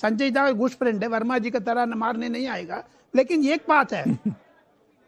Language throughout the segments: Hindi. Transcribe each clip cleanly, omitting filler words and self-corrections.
संजय झा गुड फ्रेंड है, वर्मा जी का तरह मारने नहीं आएगा। लेकिन एक बात है,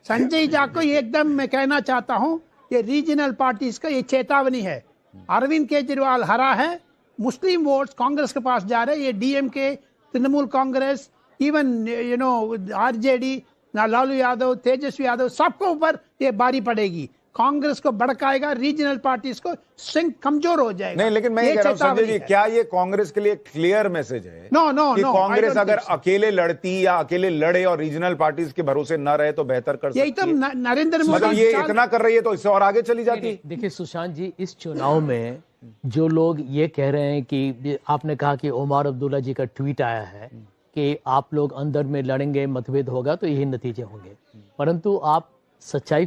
संजय झा को एकदम मैं कहना चाहता हूं, ये रीजनल पार्टीज का ये चेतावनी है। अरविंद केजरीवाल हरा है, मुस्लिम वोट्स कांग्रेस के पास जा रहे हैं। ये डीएमके, तृणमूल कांग्रेस, इवन आरजेडी, लालू यादव, तेजस्वी यादव, सबको ऊपर ये बारी पड़ेगी। कांग्रेस को भड़काएगा, रीजनल पार्टीज को सिंक कमजोर हो जाएगा। नहीं, लेकिन मैं ये कह रहा हूं संजय जी, क्या ये कांग्रेस के लिए क्लियर मैसेज है कि कांग्रेस अगर अकेले लड़ती या अकेले लड़े और रीजनल पार्टीज के भरोसे न रहे तो बेहतर कर सकती है? यही तो नरेंद्र मोदी मतलब ये इतना कर रही है तो इससे और आगे चली जाती। देखिए सुशांत जी, इस चुनाव में जो लोग ये कह रहे हैं कि आपने कहा कि ओमर अब्दुल्ला जी का ट्वीट आया है कि आप लोग अंदर में लड़ेंगे, मतभेद होगा तो यही नतीजे होंगे, परंतु आप सच्चाई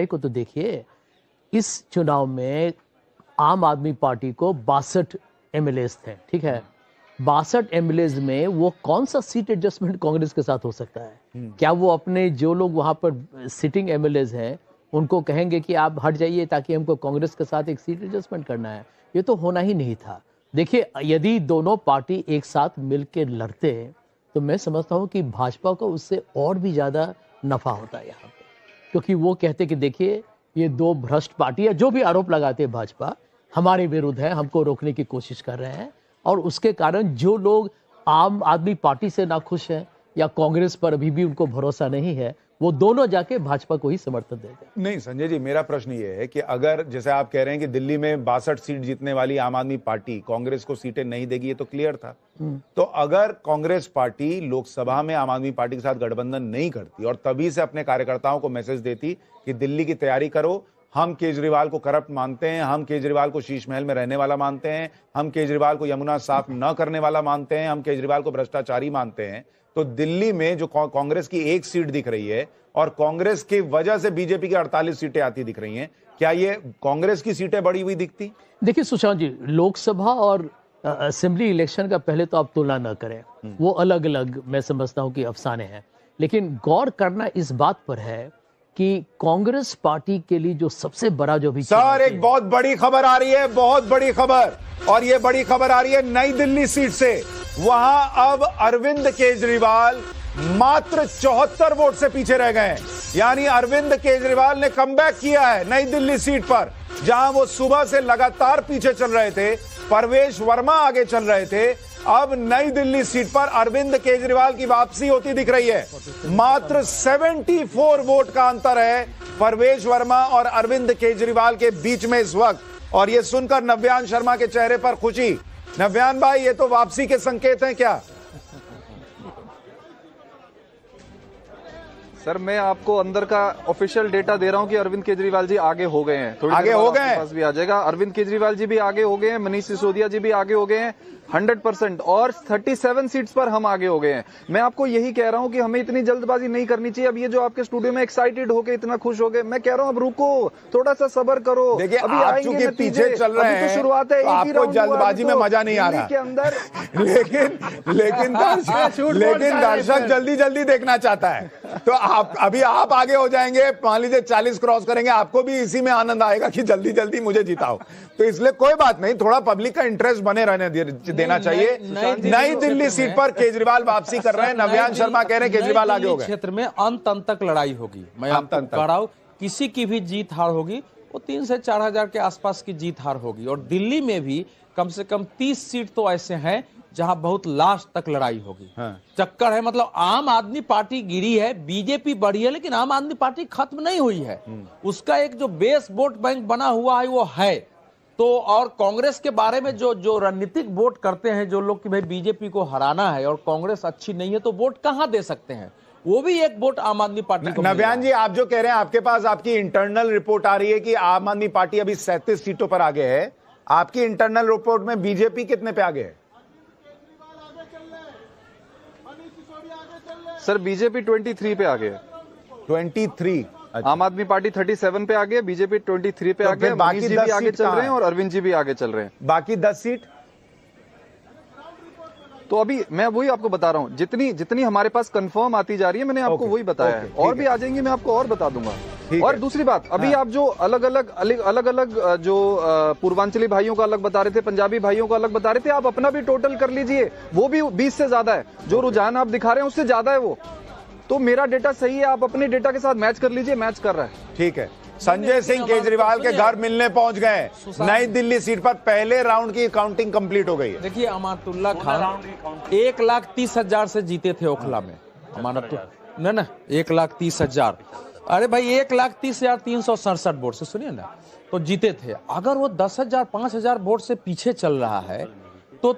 को तो देखिए। इस चुनाव में आम आदमी पार्टी को 62 एमएलएज थे, ठीक है। 62 एमएलएज में वो कौन सा सीट एडजस्टमेंट कांग्रेस के साथ हो सकता है? क्या वो अपने जो लोग वहां पर सिटिंग एमएलएज हैं उनको कहेंगे कि आप हट जाइए ताकि हमको कांग्रेस के साथ एक सीट एडजस्टमेंट करना है? ये तो होना ही नहीं था। देखिए, यदि दोनों पार्टी एक साथ मिलकर लड़ते तो मैं समझता हूं कि भाजपा को उससे और भी ज्यादा नफा होता है यहाँ पे, क्योंकि वो कहते कि देखिए ये दो भ्रष्ट पार्टियां जो भी आरोप लगाते हैं भाजपा हमारे विरुद्ध है, हमको रोकने की कोशिश कर रहे हैं, और उसके कारण जो लोग आम आदमी पार्टी से नाखुश हैं या कांग्रेस पर अभी भी उनको भरोसा नहीं है, वो दोनों जाके भाजपा को ही समर्थन देंगे। नहीं संजय जी, मेरा प्रश्न ये है कि अगर जैसे आप कह रहे हैं कि दिल्ली में 62 सीट जीतने वाली आम आदमी पार्टी कांग्रेस को सीटें नहीं देगी, ये तो क्लियर था। तो अगर कांग्रेस पार्टी लोकसभा में आम आदमी पार्टी के साथ गठबंधन नहीं करती और तभी से अपने कार्यकर्ताओं को मैसेज देती कि दिल्ली की तैयारी करो, हम केजरीवाल को करप्ट मानते हैं, हम केजरीवाल को शीश महल में रहने वाला मानते हैं, हम केजरीवाल को यमुना साफ न करने वाला मानते हैं, हम केजरीवाल को भ्रष्टाचारी मानते हैं, तो दिल्ली में जो कांग्रेस की एक सीट दिख रही है और कांग्रेस की वजह से बीजेपी की 48 सीटें आती दिख रही हैं, क्या ये कांग्रेस की सीटें बढ़ी हुई दिखती? देखिए सुशांत जी, लोकसभा और असेंबली इलेक्शन का पहले तो आप तुलना न करें, वो अलग अलग मैं समझता हूं कि अफसाने हैं। लेकिन गौर करना इस बात पर है कि कांग्रेस पार्टी के लिए जो सबसे बड़ा जो भी सर, एक बहुत बड़ी खबर आ रही है, बहुत बड़ी खबर, और ये बड़ी खबर आ रही है नई दिल्ली सीट से। वहां अब अरविंद केजरीवाल मात्र 74 वोट से पीछे रह गए हैं। यानी अरविंद केजरीवाल ने कमबैक किया है नई दिल्ली सीट पर, जहां वो सुबह से लगातार पीछे चल रहे थे, परवेश वर्मा आगे चल रहे थे। अब नई दिल्ली सीट पर अरविंद केजरीवाल की वापसी होती दिख रही है। मात्र 74 वोट का अंतर है परवेश वर्मा और अरविंद केजरीवाल के बीच में इस वक्त। और ये सुनकर नव्यान शर्मा के चेहरे पर खुशी। नव्यान भाई, ये तो वापसी के संकेत हैं क्या? सर, मैं आपको अंदर का ऑफिशियल डेटा दे रहा हूं कि अरविंद केजरीवाल जी आगे हो गए हैं। थोड़ी आगे हो गए हैं, पास भी आ जाएगा। अरविंद केजरीवाल जी भी आगे हो गए हैं, मनीष सिसोदिया जी भी आगे हो गए हैं 100%, और 37 सीट्स पर हम आगे हो गए हैं। मैं आपको यही कह रहा हूं कि हमें इतनी जल्दबाजी नहीं करनी चाहिए। अब ये जो आपके स्टूडियो में एक्साइटेड होके इतना खुश हो गए, मैं कह रहा हूं अब रुको, थोड़ा सा सब्र करो। देखिए, अभी आप आएंगे चूंकि पीछे चल रहे हैं, तो शुरुआत है, तो आपको जल्दबाजी में मजा नहीं आ रहा के अंदर लेकिन दर्शक जल्दी जल्दी देखना चाहता है, तो आप आगे हो जाएंगे, मान लीजिए 40 क्रॉस करेंगे, आपको भी इसी में आनंद आएगा कि जल्दी जल्दी मुझे जिताओ। तो इसलिए कोई बात नहीं, थोड़ा पब्लिक का इंटरेस्ट बने रहने देना चाहिए। नई दिल्ली सीट पर केजरीवाल वापसी कर रहे हैं। नव्यान शर्मा कह रहे हैं केजरीवाल आगे हो गए। क्षेत्र में अंत तक लड़ाई होगी। मैं आपको कह रहा हूं, किसी की भी जीत हार होगी, वो 3 से 4 हजार के आसपास की जीत हार होगी। और दिल्ली में भी कम से कम 30 सीट तो ऐसे हैं जहां बहुत लास्ट तक लड़ाई होगी। चक्कर है, मतलब आम आदमी पार्टी गिरी है, बीजेपी बढ़ी है, लेकिन आम आदमी पार्टी खत्म नहीं हुई है। उसका एक जो बेस वोट बैंक बना हुआ है वो है। तो और कांग्रेस के बारे में जो रणनीतिक वोट करते हैं जो लोग कि भाई बीजेपी को हराना है और कांग्रेस अच्छी नहीं है, तो वोट कहां दे सकते हैं? वो भी एक वोट आम आदमी पार्टी को। नव्यान जी, आप जो कह रहे हैं, आपके पास आपकी इंटरनल रिपोर्ट आ रही है कि आम आदमी पार्टी अभी 37 सीटों पर आगे है। आपकी इंटरनल रिपोर्ट में बीजेपी कितने पे आगे है? सर, बीजेपी 23 पे आगे है। 23? आम आदमी पार्टी 37 पे आगे, बीजेपी 23 पे आगे, बाकी जी भी आगे चल रहे हैं और अरविंद जी भी आगे चल रहे हैं। बाकी 10 सीट? तो अभी मैं वही आपको बता रहा हूँ, जितनी हमारे पास कंफर्म आती जा रही है, मैंने आपको वही बताया है। और भी आ जाएंगी, मैं आपको और बता दूंगा। ठीक और है। दूसरी बात, अभी आप जो अलग अलग जो पूर्वांचली भाइयों का अलग बता रहे थे, पंजाबी भाइयों का अलग बता रहे थे, आप अपना भी टोटल कर लीजिए, वो भी 20 से ज्यादा है। जो रुझान आप दिखा रहे हैं उससे ज्यादा है वो। तो मेरा डेटा सही है, आप अपने डेटा के साथ मैच कर लीजिए, मैच कर रहा है। ठीक है। संजय सिंह केजरीवाल के घर मिलने पहुंच गए। नई दिल्ली सीट पर पहले राउंड की काउंटिंग कंप्लीट हो गई है। देखिए, अमानतुल्लाह खान 1,30,000 से जीते थे ओखला में। अमानतुल्लाह ना 1,30,000, अरे भाई 1,30,367 वोट से, सुनिए ना, तो जीते थे। अगर वो 10,000 5,000 वोट से पीछे चल रहा है तो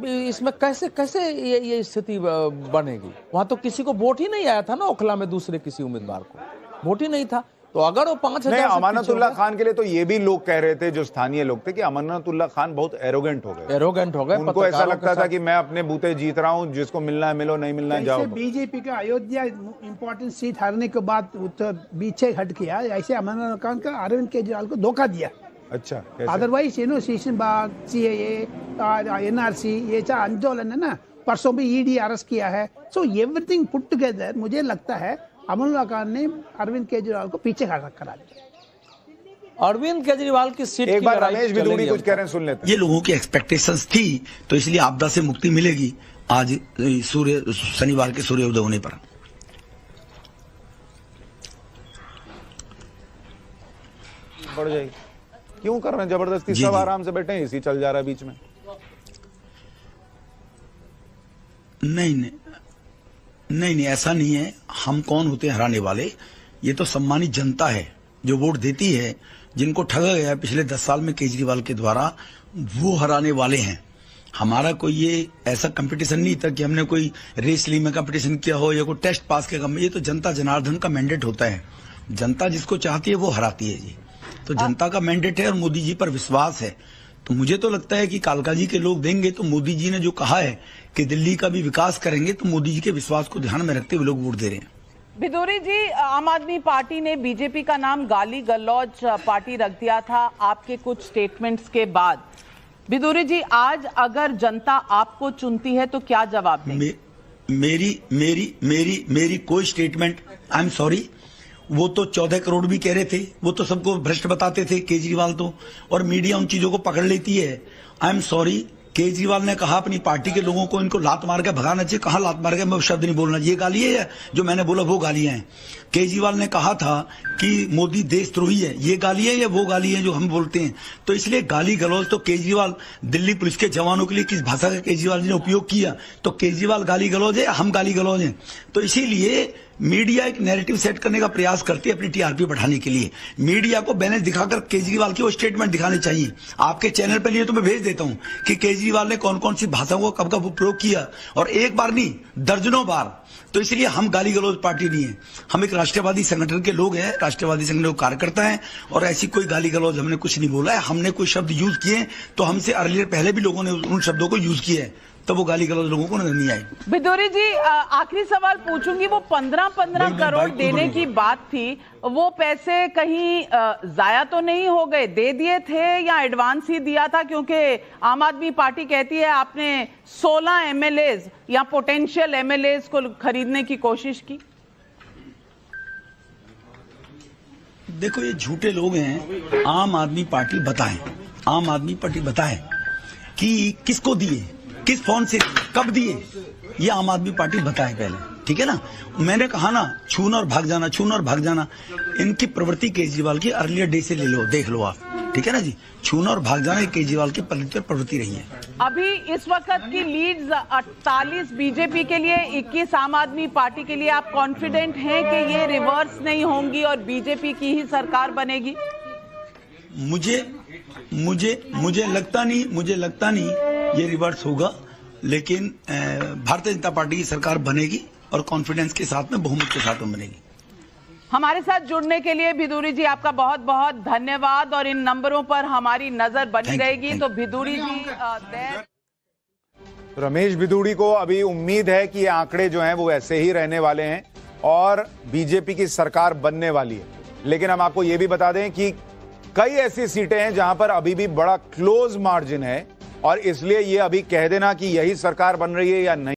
इसमें कैसे ये स्थिति बनेगी? वहां तो किसी को वोट ही नहीं आया था ना ओखला में, दूसरे किसी उम्मीदवार को वोट ही नहीं था। तो अगर वो 5,000 अमानतुल्लाह खान के लिए तो ये भी लोग कह रहे थे, जो स्थानीय लोग थे, कि अमानतुल्लाह खान बहुत एरोगेंट हो गए। उनको ऐसा लगता था कि मैं अपने बूते जीत रहा हूं, जिसको मिलना है मिलो, नहीं मिलना है जाओ। बीजेपी का अयोध्या इंपॉर्टेंट सीट हारने के बाद तो पीछे हट किया, ऐसे अमरनाथ खान का अरविंद केजरीवाल को धोखा दिया। अच्छा, अदरवाइज सेशन बाग, CAA, NRC, ये चार आंदोलन है ना, परसों भी ED अरेस्ट किया है। सो एवरीथिंग पुट टुगेदर मुझे लगता है अमरनाथ खान ने अरविंद केजरीवाल को पीछे करा दिया। अरविंद केजरीवाल की सीट एक बार रमेश बिदूड़ी कुछ कह रहे हैं, सुन लेते हैं। ये लोगों की एक्सपेक्टेशंस थी, तो इसलिए आपदा से मुक्ति मिलेगी आज शनिवार के सूर्योदय होने पर। बढ़ जाएगी। क्यों कर रहे हैं जबरदस्ती? सब आराम से बैठे हैं, इसी चल जा रहा है बीच में। नहीं, ऐसा नहीं है। हम कौन होते हैं हराने वाले? ये तो सम्मानित जनता है जो वोट देती है। जिनको ठगा गया है पिछले 10 साल में केजरीवाल के द्वारा, वो हराने वाले हैं। हमारा कोई ये ऐसा कंपटीशन नहीं था कि हमने कोई रेस ली में कंपटीशन किया हो या कोई टेस्ट पास किया। ये तो जनता जनार्दन का मैंडेट होता है। जनता जिसको चाहती है वो हराती है जी। तो जनता का मैंडेट है और मोदी जी पर विश्वास है। तो मुझे तो लगता है कि कालका जी के लोग देंगे। तो मोदी जी ने जो कहा है कि दिल्ली का भी विकास करेंगे, तो मोदी जी के विश्वास को ध्यान में रखते हुए लोग वोट दे रहे हैं। बिदूरी जी, आम आदमी पार्टी ने बीजेपी का नाम गाली गलौज पार्टी रख दिया था आपके कुछ स्टेटमेंट्स के बाद। बिदूरी जी, आज अगर जनता आपको चुनती है तो क्या जवाब देंगे? मेरी कोई स्टेटमेंट, आई एम सॉरी, वो तो 14 करोड़ भी कह रहे थे, वो तो सबको भ्रष्ट बताते थे केजरीवाल तो, और मीडिया उन चीजों को पकड़ लेती है। आई एम सॉरी, केजरीवाल ने कहा अपनी पार्टी के लोगों को इनको लात मार के भगाना चाहिए। कहा लात मार के? मैं शब्द नहीं बोलना, ये गाली है जो मैंने बोला वो गालियां हैं। केजरीवाल ने कहा था कि मोदी देशद्रोही है, ये गाली है या वो गाली है जो हम बोलते हैं? तो इसलिए गाली गलौज तो केजरीवाल, दिल्ली पुलिस के जवानों के लिए किस भाषा का केजरीवाल जी ने उपयोग किया, तो केजरीवाल गाली गलौज है, हम गाली गलौज हैं। तो इसीलिए मीडिया एक नैरेटिव सेट करने का प्रयास करती है अपनी TRP बढ़ाने के लिए। मीडिया को बैलेंस दिखाकर केजरीवाल की वो स्टेटमेंट दिखाने चाहिए। आपके चैनल पर लिए तो मैं भेज देता हूं कि केजरीवाल ने कौन कौन सी भाषाओं को कब कब उपयोग किया, और एक बार नहीं दर्जनों बार। तो इसलिए हम गाली गलौज पार्टी नहीं है, हम एक राष्ट्रवादी संगठन के लोग हैं, राष्ट्रवादी संगठन के कार्यकर्ता हैं, और ऐसी कोई गाली गलौज हमने कुछ नहीं बोला है। हमने कोई शब्द यूज किए तो हमसे अर्लियर पहले भी लोगों ने उन शब्दों को यूज किया है, तब वो गाली गलौज लोगों को नजर नहीं आई। बिदूरी जी, आखिरी सवाल पूछूंगी, वो 15 करोड़ देने की बात थी, वो पैसे कहीं जाया तो नहीं हो गए? दे दिए थे या एडवांस ही दिया था? क्योंकि आम आदमी पार्टी कहती है आपने 16 MLAs या पोटेंशियल MLAs को खरीदने की कोशिश की। देखो, ये झूठे लोग हैं। आम आदमी पार्टी बताए कि किसको दिए, किस फोन से, कब दिए, ये आम आदमी पार्टी बताए पहले, ठीक है ना? मैंने कहा ना, छूना और भाग जाना, इनकी प्रवृत्ति केजरीवाल की अर्लियर डे से ले लो, देख लो आप, ठीक है ना जी? छूना और भाग जाना केजरीवाल की प्रवृत्ति रही है। अभी इस वक्त की लीड्स 48 बीजेपी के लिए, 21 आम आदमी पार्टी के लिए। आप कॉन्फिडेंट हैं कि ये रिवर्स नहीं होंगी और बीजेपी की ही सरकार बनेगी? मुझे लगता नहीं ये रिवर्स होगा, लेकिन भारतीय जनता पार्टी की सरकार बनेगी और कॉन्फिडेंस के साथ में, बहुमत के साथ में बनेगी। हमारे साथ जुड़ने के लिए बिदूरी जी आपका बहुत बहुत धन्यवाद, और इन नंबरों पर हमारी नजर बनी रहेगी। तो बिदूरी जी, रमेश बिदूड़ी को अभी उम्मीद है कि ये आंकड़े जो हैं वो ऐसे ही रहने वाले हैं और बीजेपी की सरकार बनने वाली है। लेकिन हम आपको ये भी बता दें कि कई ऐसी सीटें हैं जहां पर अभी भी बड़ा क्लोज मार्जिन है, और इसलिए ये अभी कह देना कि यही सरकार बन रही है या नहीं